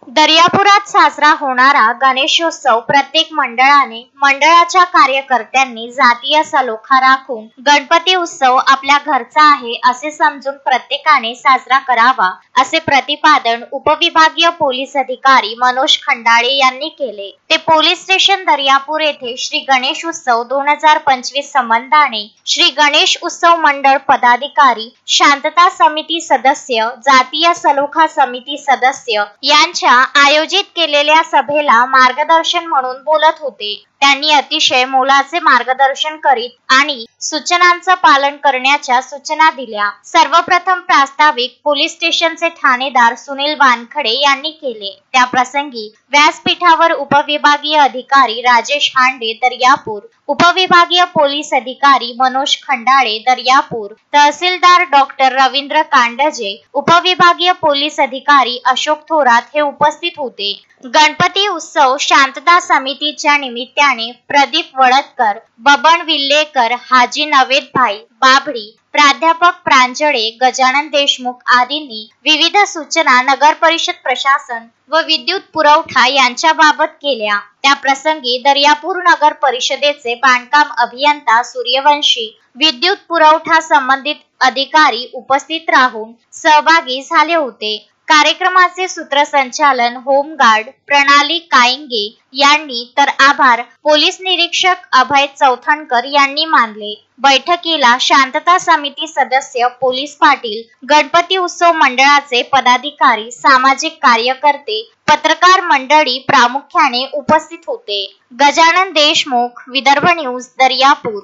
दर्यापुरात साजरा होणारा गणेशोत्सव प्रत्येक मंडळाच्या कार्यकर्त्यांनी जातीय सलोखा राखून गणपती उत्सव आपल्या घरचा आहे असे समजून प्रत्येकाने साजरा करावा असे प्रतिपादन उपविभागीय पोलीस अधिकारी मनोज खंडाळे यांनी केले। ते पोलीस स्टेशन दर्यापूर येथे श्री गणेश उत्सव 2025 संबंधाने श्री गणेश उत्सव मंडळ पदाधिकारी, शांतता समिती सदस्य, जातीय सलोखा समिती सदस्य यांच्या आयोजित केलेल्या सभेला मार्गदर्शन म्हणून बोलत होते। त्यांनी अतिशय मोलाचे मार्गदर्शन करीत आणि सूचनांचं पालन करण्याच्या सूचना दिल्या। सर्वप्रथम प्रास्ताविक पोलीस स्टेशनचे ठाणेदार सुनील वानखडे यांनी केले। त्या प्रसंगी व्यासपीठावर उपविभागीय अधिकारी राजेश हांडे दर्यापूर, उपविभागीय पोलीस अधिकारी मनोज खंडाळे दर्यापूर, तहसीलदार डॉक्टर रवींद्र कांडजे, उपविभागीय पोलीस अधिकारी अशोक थोरात हे उपस्थित होते। गणपती उत्सव शांतता समितीच्या निमित्ताने प्रदीप वडतकर, बबन विल्लेकर, हाजी नवेदभाई बाभडी, प्राध्यापक प्रांजळे, गजानन देशमुख आदींनी विविध सूचना नगर परिषद प्रशासन व विद्युत पुरवठा यांच्याबाबत केल्या। त्या प्रसंगी दर्यापूर नगर परिषदेचे बांधकाम अभियंता सूर्यवंशी, विद्युत पुरवठा संबंधित अधिकारी उपस्थित राहून सहभागी झाले होते। कार्यक्रमाचे सूत्रसंचालन होमगार्ड प्रणाली कायंगे यांनी तर आभार पोलीस निरीक्षक अभय चौथणकर यांनी मानले। बैठकीला शांतता समिती सदस्य पोलीस पाटील, गणपती उत्सव मंडळाचे पदाधिकारी, सामाजिक कार्यकर्ते, पत्रकार मंडळी प्रामुख्याने उपस्थित होते। गजानन देशमुख, विदर्भ न्यूज, दर्यापूर।